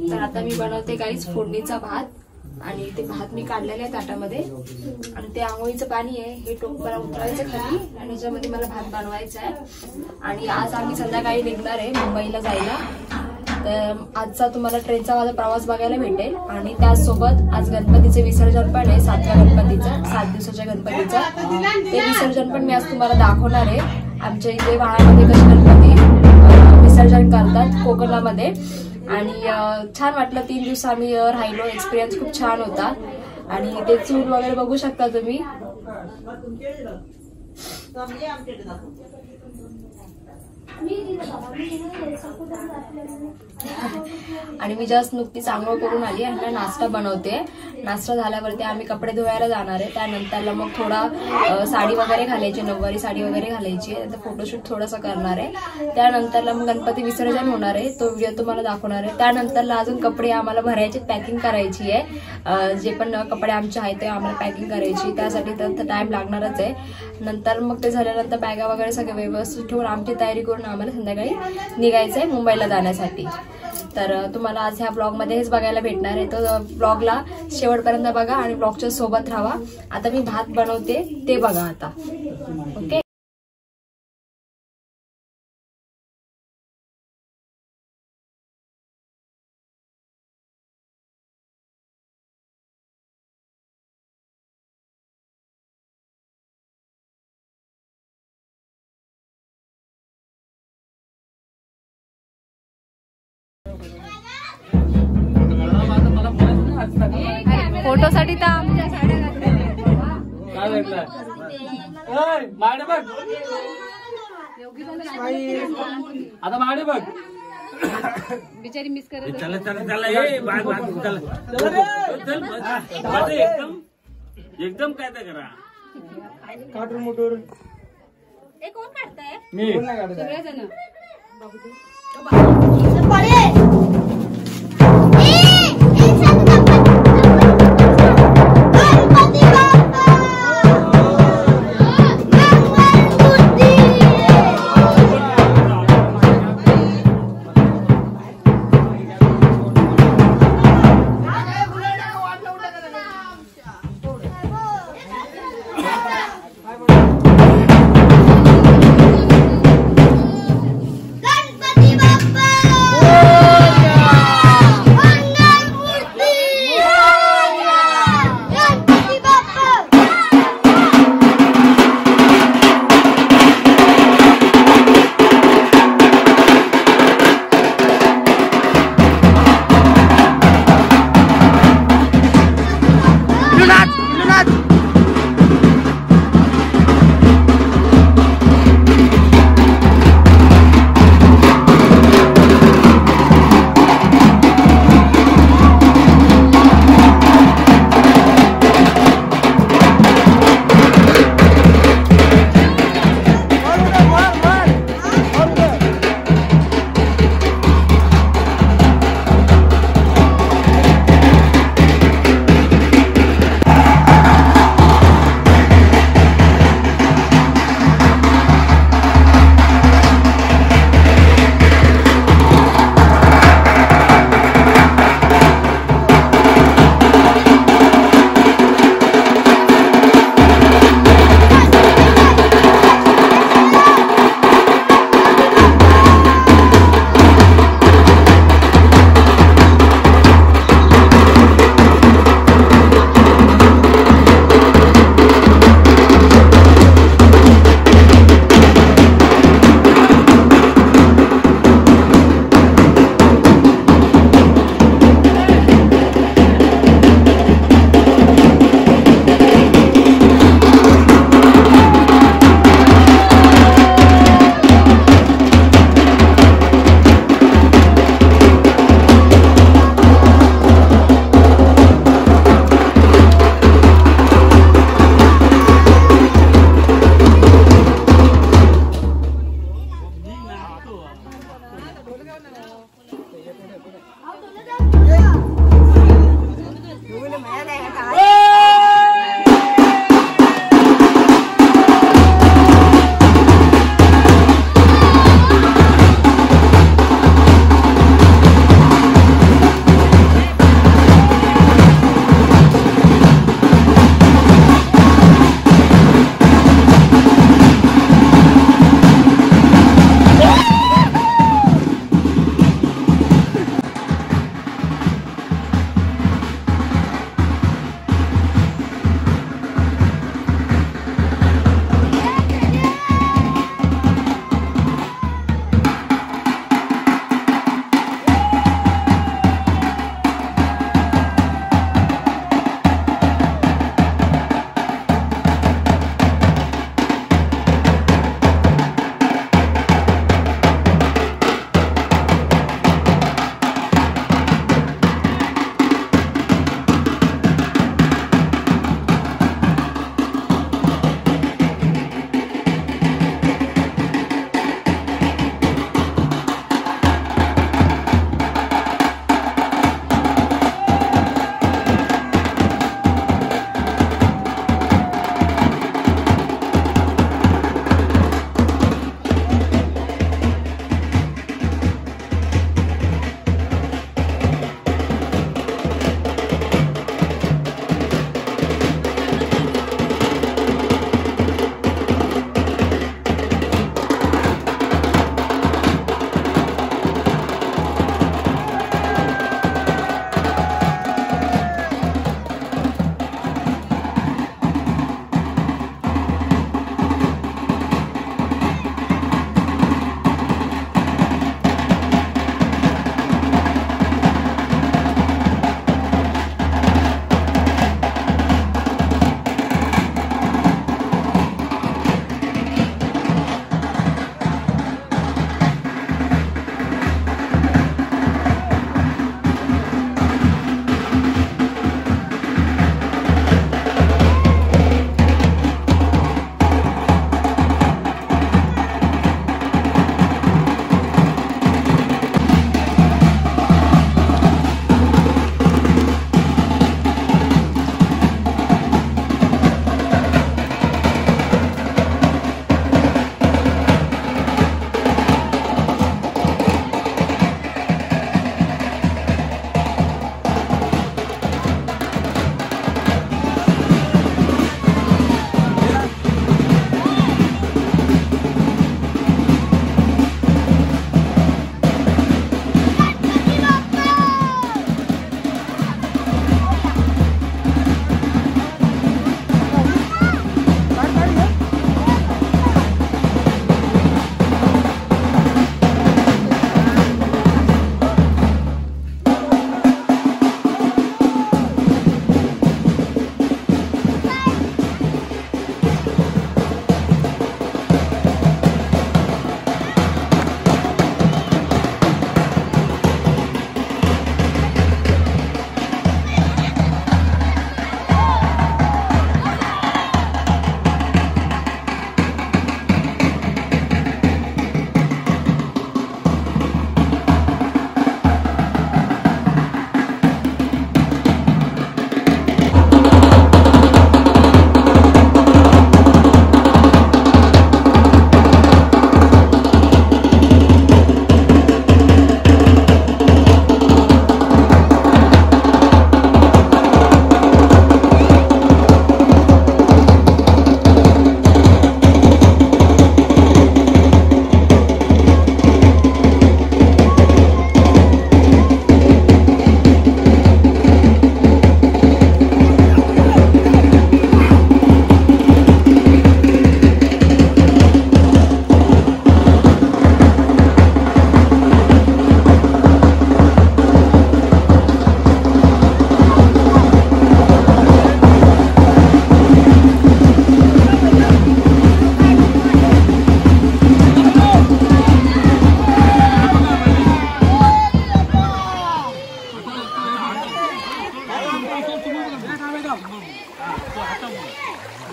तर आता मी बनवते गाईस फोडणीचा भात आणि ते भात मी काढलेले आहे ताटामध्ये आणि ते आंघोळीचं पाणी आहे हे टोपाला उतरायचं खाली आणि त्याच्यामध्ये मला भात बनवायचा आहे। आणि आज आम्ही संध्याकाळी निघणार आहे मुंबईला जायला। तर आजचा तुम्हाला ट्रेनचा माझा प्रवास बघायला भेटेल आणि त्याचसोबत आज गणपतीचे विसर्जन पण आहे, 7व्या गणपतीचं, 7 दिवसाच्या गणपतीचं ते विसर्जन पण मी आज तुम्हाला दाखवणार आहे। आमच्या इथे वाड्यामध्ये कसे गणपती विसर्जन करतात कोकणामध्ये आणि छान वाटलं। 3 दिवस आम्ही राहिलो, एक्सपिरियन्स खूप छान होता आणि ते चूल वगैरे बघू शकता तुम्ही। आणि मी जस्ट नुकतीच आंघोळ करून आली आणि नाश्ता बनवते। नाश्ता झाल्यावरती आम्ही कपडे धुवायला जाणार आहे। त्यानंतरला मग थोडा साडी वगैरे घालायची, नऊवारी साडी वगैरे घालायची, नंतर फोटोशूट थोडंसं करणार आहे। त्यानंतरला मग गणपती विसर्जन होणार आहे, तो व्हिडिओ तुम्हाला दाखवणार आहे। त्यानंतरला अजून कपडे आम्हाला भरायचे, पॅकिंग करायची आहे। जे पण कपडे आमचे आहेत ते आम्हाला पॅकिंग करायची, त्यासाठी तर टाइम लागणारच आहे। नंतर मग ते झाल्यानंतर बॅगा वगैरे सगळे व्यवस्थित ठेवून आमची तयारी करून आम्हाला संध्याकाळी निघायचंय मुंबईला जाण्यासाठी। तर तुम्हाला आज ह्या ब्लॉग मध्ये हेच बघायला भेटणार आहे, तर ब्लॉगला शेवटपर्यंत बघा आणि ब्लॉगच्या सोबत राहा। आता मी भात बनवते ते बघा आता, ओके। फोटोसाठी तर आमच्या साड्या आता माडे बघ बिचारी मिस करत चला चला चला एकदम काय तर करा काटून मोटून कोण काढताय मी सगळेजण गणपती बाप्पा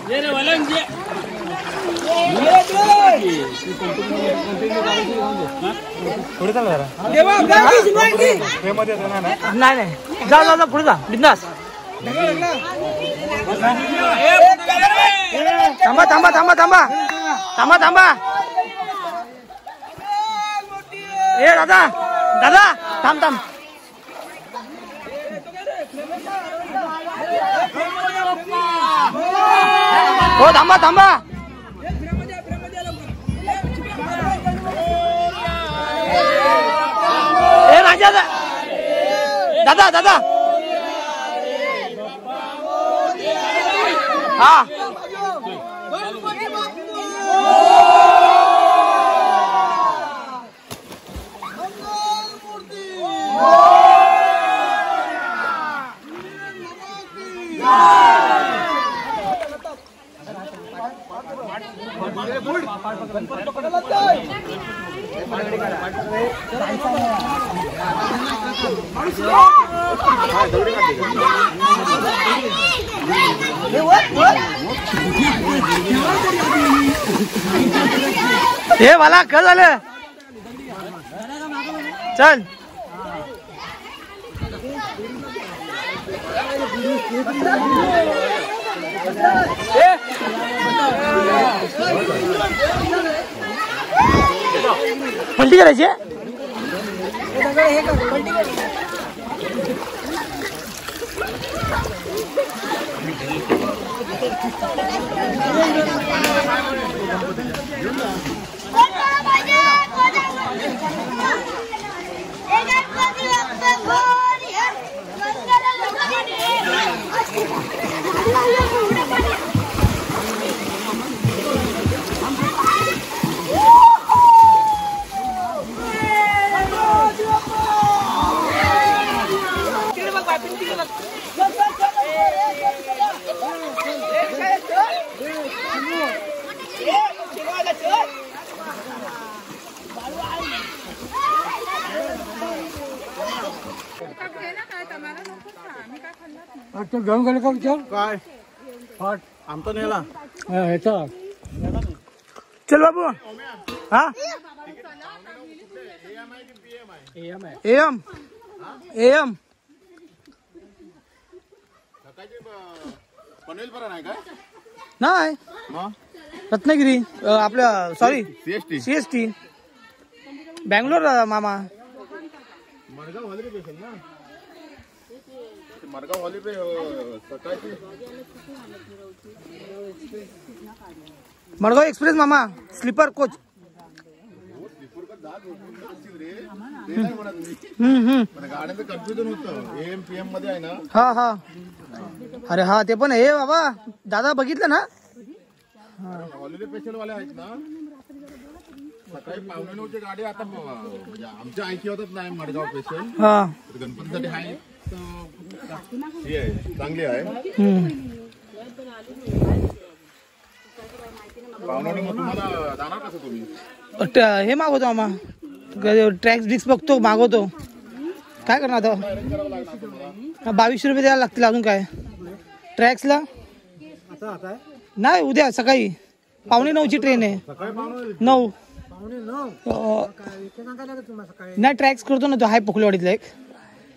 ये रे वलन जे पुढे चाल जरा नाही नाही जा जा जा पुढे जा बिंदास थांबा थांबा थांबा थांबा थांबा थांबा ए दादा दादा थांब थांब हो थांबा थांबा ए राजा दादा दादा हा हे मला काय झालं चल पलटी करायची घेऊन गेले का विचार काय फाट आमचा नेला ह्याचा चल बाबू हा एम एम पनवेलपर्यंत नाही काय नाही मग रत्नागिरी आपल्या सॉरी सीएसटी सीएसटी बँगलोर मामा मडगाव हॉलिडे पेशल ना मडगाव हॉलिडे सकाळची मडगाव एक्सप्रेस मामा स्लीपर कोच गाड्यांचं कन्फ्युजन होतं एम पीएम मध्ये आहे ना हा हा अरे हा ते पण हे बाबा दादा बघितलं ना हॉलिडे स्पेशल वाले आहेत ना सकाळी 9:45ची गाडी आता म्हणजे आमच्या ऐकी होतच नाही मडगाव स्पेशल हा गणपतीसाठी आहे ही आहे चांगली आहे पाहुणे मग तुम्हाला जाणार कसं तुम्ही हे मागवतो आम्हा ट्रॅक्स डिस्क बघतो मागवतो काय करणार आता 2200 रुपये द्यायला लागतील अजून काय ट्रॅक्सला नाही उद्या सकाळी 8:45ची ट्रेन आहे 9 नाही ट्रॅक्स करतो ना तो हाय पोखलेवाडीतला एक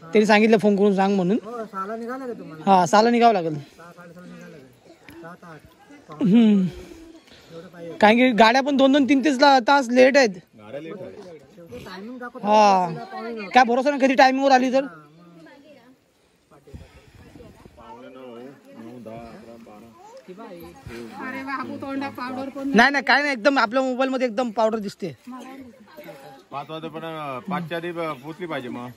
त्यांनी सांगितलं फोन करून सांग म्हणून हा 6ला निघावं लागेल कारण की गाड्या पण 2-3 तास लेट आहेत हा काय भरोसा नाही कधी टायमिंगवर आली तर नाही नाही काय नाही एकदम आपल्या मोबाईल मध्ये एकदम पावडर दिसते 5 वाजे पण 5च्या आधी पोचली पाहिजे मग